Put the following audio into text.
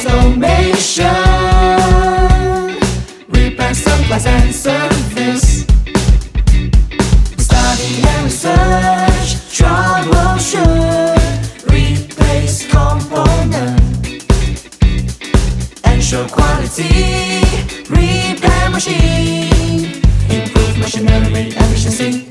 automation, repair, supplies and service. Study and research, troubleshoot, replace component, ensure quality, repair machine, improve machinery efficiency.